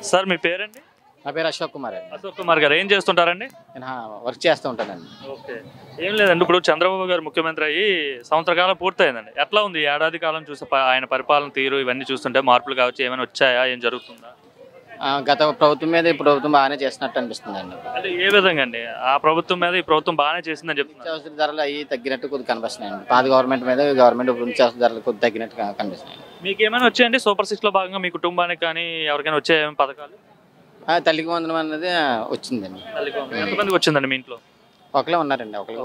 Sir మీ పేరండి? నా పేరు అశోక్ కుమార్ అండి. అశోక్ కుమార్ గారు ఏం చేస్తుంటారండి? నేను వర్క్ చేస్తూ ఉంటానండి. ఓకే. ఏం లేదండి, ఇప్పుడు చంద్రబాబు గారు ముఖ్యమంత్రి అయ్యి సంవత్సర కాలం పూర్తయిందండి. ఎట్లా ఉంది ఏడాది కాలం చూసి ఆయన పరిపాలన తీరు ఇవన్నీ చూస్తుంటే మార్పులు కావచ్చు, ఏమైనా వచ్చాయా, ఏం జరుగుతుందా? గత ప్రభుత్వం మీద ఈ ప్రభుత్వం బాగానే చేసినట్టు అనిపిస్తుందండి. అంటే ఏ విధంగా అండి? ఆ ప్రభుత్వం మీద ఈ ప్రభుత్వం బాగానే చేసిందని చెప్తున్నారు. నిత్యావసర ధరలు అవి తగ్గినట్టు కొద్దిగా కనిపిస్తున్నాయండి. పాత గవర్నమెంట్ మీద గవర్నమెంట్ నిత్యావసర ధరలు కొద్దిగా తగ్గినట్టు కనిపిస్తున్నాయండి. మీకు ఏమైనా వచ్చాయండి సూపర్ సిక్స్ లో భాగంగా మీ కుటుంబానికి కానీ ఎవరికైనా వచ్చాయి పథకాలు? తల్లికి వందనం అనేది వచ్చిందండి. ఎంతమందికి వచ్చిందండి మీ ఇంట్లో? ఒకరే ఉన్నారండి. ఒకరికి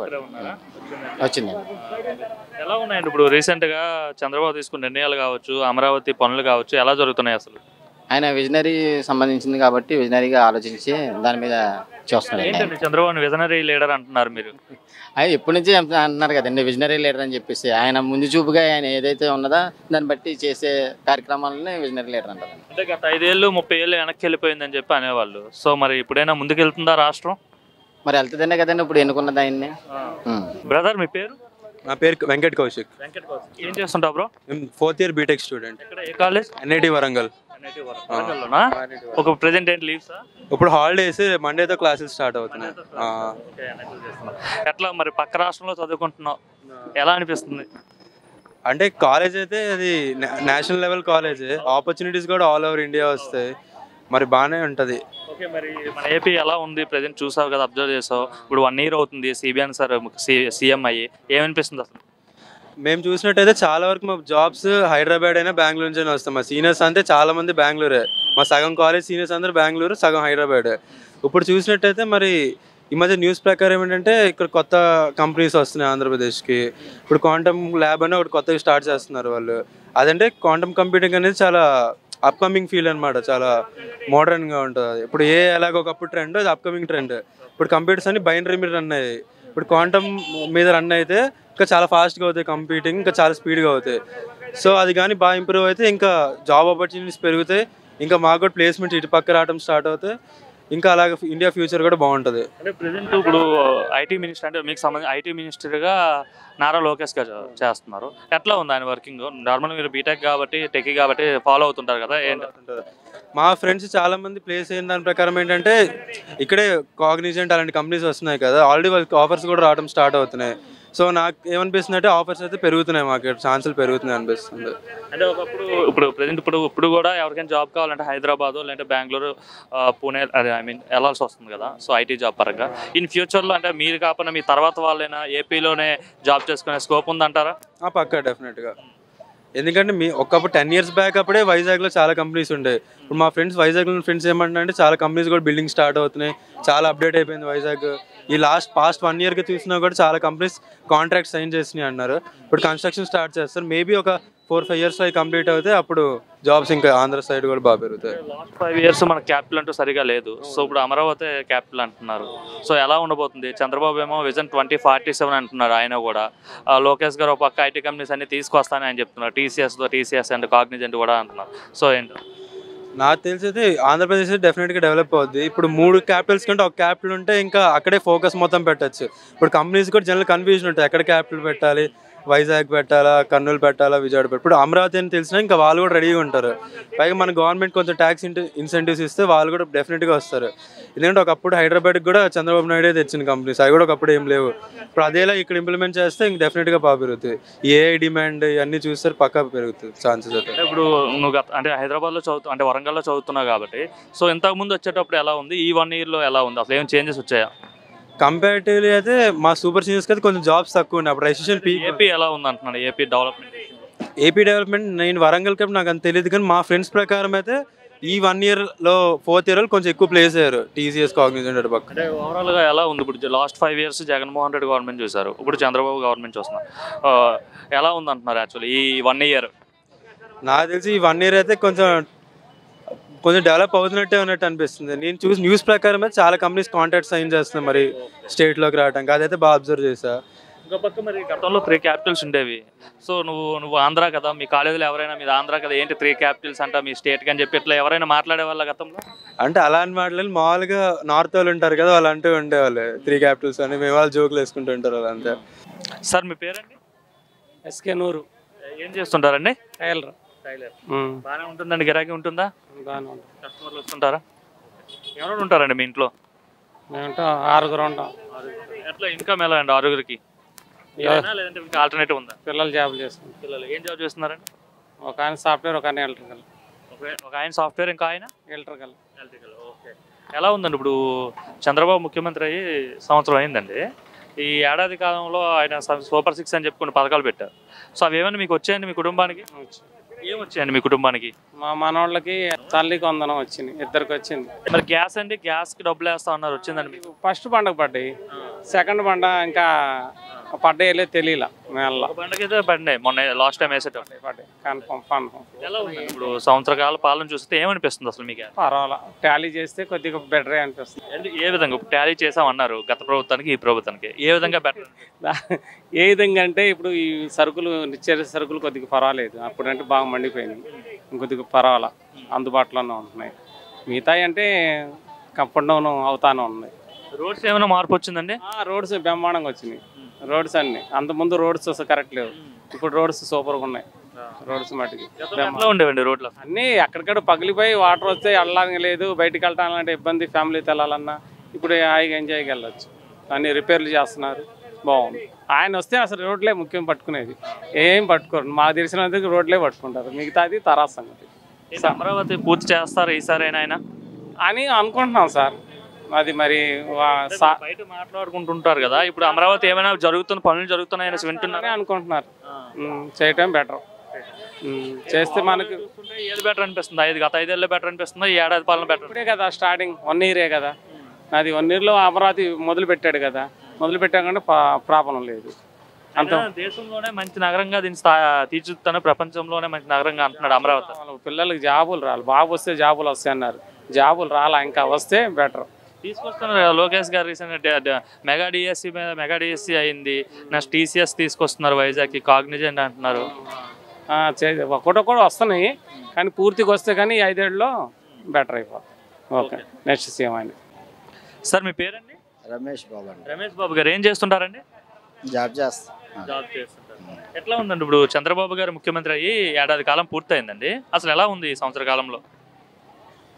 వచ్చిందండి. ఎలా ఉన్నాయండి ఇప్పుడు రీసెంట్ గా చంద్రబాబు తీసుకున్న నిర్ణయాలు కావచ్చు, అమరావతి పనులు కావచ్చు, ఎలా జరుగుతున్నాయి అసలు? ఆయన విజనరీ సంబంధించింది కాబట్టి విజనరీగా ఆలోచించి దాని మీద చూస్తున్నాడు. చంద్రబాబు విజనరీ లీడర్ అంటున్నారు మీరు? ఆయన ఎప్పటి నుంచి అంటున్నారు కదండి విజనరీ లీడర్ అని చెప్పేసి. ఆయన ముందు చూపుగా ఆయన ఏదైతే ఉన్నదో దాన్ని బట్టి చేసే కార్యక్రమాలని విజనరీ లీడర్ అంటారు. అంటే గత 5 ఏళ్ళు 30 ఏళ్ళు వెనక్కి వెళ్ళిపోయిందని చెప్పి అనేవాళ్ళు. సో మరి ఇప్పుడైనా ముందుకు వెళ్తుందా రాష్ట్రం? మరి వెళ్తుందనే కదండి ఇప్పుడు ఎన్నుకున్నది ఆయన్ని. బ్రదర్ మీ పేరు? నా పేరు వెంకట్ కౌశిక్. ఏం చేస్తుంటావు bro? 4th year BTech student. ఏ కాలేజ్? ఎన్ఐటి వరంగల్. ఒక ప్రెజెంట్ ఏంటి లీవ్స్? ఇప్పుడు హాలిడేస్, మండేతో క్లాసెస్ స్టార్ట్ అవుతున్నాయి. ఎట్లా మరి పక్క రాష్ట్రంలో చదువుకుంటున్నావు, ఎలా అనిపిస్తుంది? అంటే కాలేజ్ అయితే అది నేషనల్ లెవెల్ కాలేజ్, ఆపర్చునిటీస్ కూడా ఆల్ ఓవర్ ఇండియా వస్తాయి, మరి బాగానే ఉంటుంది. ఓకే. మరి మన ఏపీ ఎలా ఉంది ప్రెజెంట్? చూసావు కదా, అబ్జర్వ్ చేసావు. ఇప్పుడు 1 year అవుతుంది సిబిఎన్ సార్ సీఎం అయ్యి. ఏమనిపిస్తుంది అసలు? మేము చూసినట్టయితే చాలా వరకు మా జాబ్స్ హైదరాబాద్ అయినా బెంగళూరు నుంచి వస్తాం. మా సీనియర్స్ అంతే చాలా మంది బెంగళూరే. మా సగం కాలేజ్ సీనియర్స్ అందరూ బెంగళూరు, సగం హైదరాబాద్. ఇప్పుడు చూసినట్టయితే మరి ఈ మధ్య న్యూస్ ప్రకారం ఏంటంటే ఇక్కడ కొత్త కంపెనీస్ వస్తున్నాయి ఆంధ్రప్రదేశ్కి. ఇప్పుడు క్వాంటమ్ ల్యాబ్ అని ఒకటి కొత్తగా స్టార్ట్ చేస్తున్నారు వాళ్ళు. అదంటే క్వాంటమ్ కంప్యూటింగ్ అనేది చాలా అప్కమింగ్ ఫీల్డ్ అనమాట, చాలా మోడర్న్గా ఉంటుంది. ఇప్పుడు ఎలాగో ఒకప్పుడు ట్రెండ్, అది అప్కమింగ్ ట్రెండ్. ఇప్పుడు కంప్యూటర్స్ అన్ని బైనరీ మీద రన్ అయ్యాయి, ఇప్పుడు క్వాంటమ్ మీద రన్ అయితే ఇంకా చాలా ఫాస్ట్గా అవుతాయి కంప్యూటింగ్, ఇంకా చాలా స్పీడ్గా అవుతాయి. సో అది కానీ బాగా ఇంప్రూవ్ అయితే ఇంకా జాబ్ ఆపర్చునిటీస్ పెరుగుతాయి, ఇంకా మాకు కూడా ప్లేస్మెంట్ ఇటు పక్క రావడం స్టార్ట్ అవుతాయి, ఇంకా అలాగే ఇండియా ఫ్యూచర్ కూడా బాగుంటుంది. అంటే ప్రెజెంట్ ఇప్పుడు ఐటీ మినిస్టర్, అంటే మీకు సంబంధించి ఐటీ మినిస్టర్గా నారా లోకేష్ గారు చేస్తున్నారు. ఎట్లా ఉంది ఆయన వర్కింగ్? నార్మల్గా మీరు బీటెక్ కాబట్టి, టెక్ కాబట్టి ఫాలో అవుతుంటారు కదా, ఏంటి? మా ఫ్రెండ్స్ చాలా మంది ప్లేస్ అయిన దాని ప్రకారం ఏంటంటే ఇక్కడే కాగ్నిజెంట్ అలాంటి కంపెనీస్ వస్తున్నాయి కదా, ఆల్రెడీ వాళ్ళకి ఆఫర్స్ కూడా రావడం స్టార్ట్ అవుతున్నాయి. సో నాకు ఏమనిపిస్తుంది అంటే ఆఫర్స్ అయితే పెరుగుతున్నాయి, మాకు ఛాన్సులు పెరుగుతున్నాయి అనిపిస్తుంది. అంటే ఒకప్పుడు ఇప్పుడు ప్రెజెంట్ ఇప్పుడు కూడా ఎవరికైనా జాబ్ కావాలంటే హైదరాబాద్ లేదంటే బెంగళూరు, పూణే, అదే వెళ్ళాల్సి వస్తుంది కదా. సో ఐటీ జాబ్ పరంగా ఇన్ ఫ్యూచర్లో అంటే మీరు కాకుండా మీ తర్వాత వాళ్ళైనా ఏపీలోనే జాబ్ చేసుకునే స్కోప్ ఉందంటారా? పక్కా, డెఫినెట్గా. ఎందుకంటే ఒకప్పుడు 10 years బ్యాక్ అప్పుడే వైజాగ్లో చాలా కంపెనీస్ ఉండే. ఇప్పుడు మా ఫ్రెండ్స్ వైజాగ్లో ఫ్రెండ్స్ ఏమంటారంటే చాలా కంపెనీస్ కూడా బిల్డింగ్ స్టార్ట్ అవుతున్నాయి, చాలా అప్డేట్ అయిపోయింది వైజాగ్. ఈ పాస్ట్ 1 yearకి చూసినా కూడా చాలా కంపెనీస్ కాంట్రాక్ట్ సైన్ చేసినాయి అన్నారు. ఇప్పుడు కన్స్ట్రక్షన్ స్టార్ట్ చేస్తారు, మేబీ ఒక 4-5 years అవి కంప్లీట్ అవుతే అప్పుడు జాబ్స్ ఇంకా ఆంధ్ర సైడ్ కూడా బాగా పెరుగుతాయి. లాస్ట్ 5 years మన క్యాపిటల్ అంటూ సరిగా లేదు. సో ఇప్పుడు అమరావతి క్యాపిటల్ అంటున్నారు. సో ఎలా ఉండబోతుంది? చంద్రబాబు ఏమో విజన్ 2047 అంటున్నారు, ఆయన కూడా. లోకేష్ గారు ఒక పక్క ఐటీ కంపెనీస్ అన్ని తీసుకొస్తానని ఆయన చెప్తున్నారు, టీసీఎస్ అండ్ కాగ్నిజెంట్ కూడా అంటున్నారు. సో ఏంటి? నాకు తెలిసి అయితే ఆంధ్రప్రదేశ్ డెఫినెట్గా డెవలప్ అవుద్ది. ఇప్పుడు 3 క్యాపిటల్స్ కంటే ఒక క్యాపిటల్ ఉంటే ఇంకా అక్కడే ఫోకస్ మొత్తం పెట్టచ్చు. ఇప్పుడు కంపెనీస్ కూడా జనరల్ కన్ఫ్యూజన్ ఉంటాయి, ఎక్కడ క్యాపిటల్ పెట్టాలి, వైజాగ్ పెట్టాలా, కర్నూలు పెట్టాలా, విజయవాడ పెట్టాలి. ఇప్పుడు అమరావతి అని తెలిసినా ఇంకా వాళ్ళు కూడా రెడీగా ఉంటారు. పైగా మన గవర్నమెంట్ కొంచెం ట్యాక్స్ ఇన్సెంటివ్స్ ఇస్తే వాళ్ళు కూడా డెఫినెట్గా వస్తారు. ఎందుకంటే ఒకప్పుడు హైదరాబాద్కి కూడా చంద్రబాబు నాయుడే తెచ్చిన కంపెనీస్, అవి కూడా ఒకప్పుడు ఏం లేవు. ఇప్పుడు అదేలా ఇక్కడ ఇంప్లిమెంట్ చేస్తే ఇంక డెఫినెట్గా బాగా పెరుగుతుంది. ఏఐ డిమాండ్ ఇవన్నీ చూస్తే పక్కా పెరుగుతుంది ఛాన్సెస్ అయితే. ఇప్పుడు నువ్వు అంటే హైదరాబాద్లో అంటే వరంగల్లో చదువుతున్నావు కాబట్టి, సో ఇంతకుముందు వచ్చేటప్పుడు ఎలా ఉంది, ఈ 1 yearలో ఎలా ఉంది, అసలు ఏం చేంజెస్ వచ్చాయా? కంపారిటివ్లీ అయితే మా సూపర్ సీనియర్స్కి అయితే కొంచెం జాబ్స్ తక్కువ ఉన్నాయి. అప్పుడు రెసిషన్ ఏపీ ఎలా ఉంది అంటున్నాను, ఏపీ డెవలప్మెంట్ నేను వరంగల్ కాబట్టి నాకు అంత తెలియదు, కానీ మా ఫ్రెండ్స్ ప్రకారం అయితే ఈ 1 yearలో 4th year కొంచెం ఎక్కువ ప్లేస్ అయ్యారు టీసీఎస్ కాగ్నిజెంట్ పక్క. అంటే ఓవరాల్గా ఎలా ఉంది? ఇప్పుడు last 5 years Jaganmohan Reddy government చూశారు, ఇప్పుడు చంద్రబాబు గవర్నమెంట్ చూస్తున్నారు. ఎలా ఉంది అంటున్నారు యాక్చువల్లీ ఈ 1 year? నాకు తెలిసి ఈ 1 year అయితే కొంచెం డెవలప్ అవుతున్నట్టే ఉన్నట్టు అనిపిస్తుంది. నేను చూసి న్యూస్ ప్రకారం అయితే చాలా కంపెనీస్ కాంట్రాక్ట్ సైన్ చేస్తున్నాయి మరి స్టేట్లోకి రావడానికి, అదైతే బాగా అబ్జర్వ్ చేశా. ఇంకో పక్క మరి గతంలో 3 క్యాపిటల్స్ ఉండేవి. సో నువ్వు ఆంధ్ర కదా, మీ కాలేజీలో ఎవరైనా మీద ఆంధ్ర కదా, ఏంటి 3 క్యాపిటల్స్ అంట మీ స్టేట్కి అని చెప్పి ఇట్లా ఎవరైనా మాట్లాడే వాళ్ళ గతంలో? అంటే అలాంటి మాటలు మామూలుగా నార్త్ వాళ్ళు ఉంటారు కదా, వాళ్ళు అంటూ ఉండేవాళ్ళు 3 క్యాపిటల్స్ అని, మేము వాళ్ళు జోకులు వేసుకుంటూ ఉంటారు వాళ్ళంతా. సార్ మీ పేరండి? ఎస్కే నూరు. ఏం చేస్తుంటారండి? టైలర్. టైలర్ బాగానే ఉంటుందండి, గిరాకీ ఉంటుందా? కస్టమర్లు వస్తుంటారా? ఎవరు ఉంటారండి మీ ఇంట్లో? మేమంటే 6 ఉంటాం. ఎట్లా ఇన్కమ్ ఎలా అండి 6కి? లేదంటే ఇంకా ఆల్టర్నేటివ్ ఉందా? పిల్లలు జాబులు చేస్తున్నాం. పిల్లలు ఏం జాబ్ చేస్తున్నారండి? ఒక ఆయన సాఫ్ట్వేర్, ఒక ఆయన ఎలక్ట్రికల్. ఒక ఆయన సాఫ్ట్వేర్, ఇంకా ఆయన ఎలక్ట్రికల్. ఓకే. ఎలా ఉందండి ఇప్పుడు చంద్రబాబు ముఖ్యమంత్రి అయ్యి సంవత్సరం అయిందండి. ఈ ఏడాది కాలంలో ఆయన సూపర్ 6 అని చెప్పుకుని పథకాలు పెట్టారు. సో అవి ఏమైనా మీకు వచ్చాయండి మీ కుటుంబానికి? ఏం వచ్చాయండి మీ కుటుంబానికి? మా మనోళ్ళకి తల్లికి వందనం వచ్చింది, ఇద్దరికి వచ్చింది. మరి గ్యాస్ అండి, గ్యాస్కి డబ్బులు వేస్తా ఉన్నారు, వచ్చిందండి మీకు? ఫస్ట్ పండగ పడ్డాయి, సెకండ్ పండగ ఇంకా పడ్డాయిలే తెలియలా. మేళ పండుగ అయితే పడినాయి మొన్న లాస్ట్ టైం వేసేటప్పుడు. పడ్డాయి కన్ఫర్మ్. ఎలా ఉంది ఇప్పుడు సంవత్సర కాల పాలన చూస్తే ఏమనిపిస్తుంది అసలు మీకు? పర్వాలా, టాలీ చేస్తే కొద్దిగా బెటరే అనిపిస్తుంది. ఏ విధంగా ఇప్పుడు టాలీ చేసామన్నారు గత ప్రభుత్వానికి ఈ ప్రభుత్వానికి ఏ విధంగా బెటర్? ఏ విధంగా అంటే ఇప్పుడు ఈ సరుకులు, నిత్యావసర సరుకులు కొద్దిగా పర్వాలేదు, అప్పుడంటే బాగా మండిపోయినాయి, ఇంకొద్దిగా పర్వాలా అందుబాటులోనే ఉంటున్నాయి. మిగతాయి అంటే అప్ అండ్ డౌన్ అవుతానే ఉన్నాయి. రోడ్స్ ఏమైనా మార్పు వచ్చిందండి? రోడ్స్ బ్రహ్మాండంగా వచ్చినాయి. రోడ్స్ అన్ని అంతకుముందు రోడ్స్ కరెక్ట్ లేవు, ఇప్పుడు రోడ్స్ సూపర్గా ఉన్నాయి. రోడ్స్ మటుకి ఉండేవండి రోడ్లు అన్నీ అక్కడిక్కడ పగిలిపోయి వాటర్ వస్తే వెళ్ళడానికి లేదు, బయటికి వెళ్ళాలంటే ఇబ్బంది, ఫ్యామిలీతో వెళ్ళాలన్నా. ఇప్పుడు హాయిగా ఎంజాయ్కి వెళ్ళొచ్చు, అన్ని రిపేర్లు చేస్తున్నారు, బాగుంది. ఆయన వస్తే అసలు రోడ్లే ముఖ్యం పట్టుకునేది, ఏం పట్టుకోరు. మాకు తెలిసినందుకు రోడ్లే పట్టుకుంటారు, మిగతాది తరా సంగతి. అమరావతి పూర్తి చేస్తారు ఈసారి ఆయన అని అనుకుంటున్నాం సార్. అది మరి బయట మాట్లాడుకుంటుంటారు కదా, ఇప్పుడు అమరావతి ఏమైనా పనులు జరుగుతున్నాయని వింటున్నారని అనుకుంటున్నారు. చేయటం బెటర్, చేస్తే మనకు ఏది బెటర్ అనిపిస్తుంది? గత 5 ఏళ్ళు బెటర్ అనిపిస్తుందా, ఈ ఏడాది పాలన బెటర్? ఇప్పుడే కదా స్టార్టింగ్, 1 ఇయరే కదా అది. 1 ఇయర్లో అమరావతి మొదలు పెట్టాడు కదా, మొదలు పెట్టాకంటే ప్రాబ్లం లేదు. అంత దేశంలోనే మంచి నగరంగా దీన్ని తీర్చిదిద్దుతాను, ప్రపంచంలోనే మంచి నగరంగా అంటున్నాడు అమరావతి. పిల్లలకి జాబులు రాలి, బాబు వస్తే జాబులు వస్తాయి అన్నారు, జాబులు రాలా, ఇంకా వస్తే బెటర్. తీసుకొస్తున్నారు కదా లోకేష్ గారు, రీసెంట్ మెగా డిఎస్సి మీద మెగా డిఎస్సి అయింది, నెక్స్ట్ టీసీఎస్ తీసుకొస్తున్నారు వైజాగ్కి, కాగ్నిజెంట్ అంటున్నారు. ఒకటొకటి వస్తున్నాయి కానీ పూర్తిగా వస్తే కానీ 5 ఏళ్ళలో బెటర్ అయిపోతుంది. ఓకే, నెక్స్ట్ సీఎం ఆయన. సార్ మీ పేరండి? రమేష్ బాబు అండి. రమేష్ బాబు గారు ఏం చేస్తుంటారండి? జాబ్ చేస్తుంటారు. ఎట్లా ఉందండి ఇప్పుడు చంద్రబాబు గారు ముఖ్యమంత్రి అయ్యి ఏడాది కాలం పూర్తయిందండి, అసలు ఎలా ఉంది ఈ సంవత్సర కాలంలో?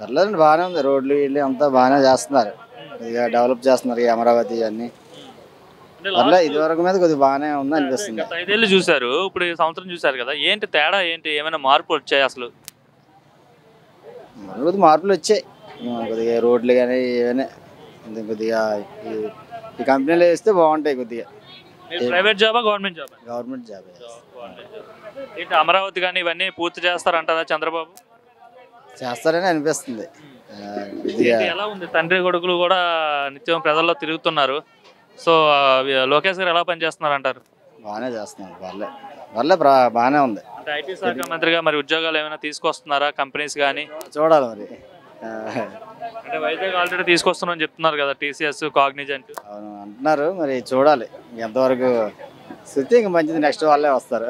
పర్లేదండి, బాగానే ఉంది. రోడ్లు వీళ్ళు అంతా బాగానే చేస్తున్నారు, ఇక డెవలప్ చేస్తున్నారు ఈ అమరావతి అన్ని. పర్లేదు, ఇది వరకు మీద కొద్దిగా బాగానే ఉంది అనిపిస్తుంది. 5 ఏళ్ళు చూసారు, ఇప్పుడు ఈ సంవత్సరం చూసారు కదా, ఏంటి తేడా ఏంటి? ఏమైనా మార్పులు వచ్చాయి అసలు? మార్పులు వచ్చాయి కొద్దిగా, రోడ్లు కానీ ఏమైనా కొద్దిగా ఈ కంపెనీలో వేస్తే బాగుంటాయి కొద్దిగా. ప్రైవేట్ జాబా గవర్నమెంట్ జాబా? Government job. ఏంటి అమరావతి కానీ ఇవన్నీ పూర్తి చేస్తారంటారా చంద్రబాబు? చేస్తారని అనిపిస్తుంది. ఎలా ఉంది? తండ్రి కొడుకులు కూడా నిత్యం ప్రజల్లో తిరుగుతున్నారు, సో లోకేష్ గారు ఎలా పనిచేస్తున్నారు అంటారు? బాగానే చేస్తున్నారు, బాగానే ఉంది. అంటే ఐటీ శాఖ మంత్రిగా మరి ఉద్యోగాలు ఏమైనా తీసుకొస్తున్నారా కంపెనీస్ కానీ? చూడాలి మరి. అంటే వైజాగ్ ఆల్రెడీ తీసుకొస్తున్నామని చెప్తున్నారు కదా టీసీఎస్, కాగ్నిజెంట్. అవును అంటున్నారు, మరి చూడాలి ఎంతవరకు. స్థితి ఇంకా మంచిది, నెక్స్ట్ వాళ్ళే వస్తారు.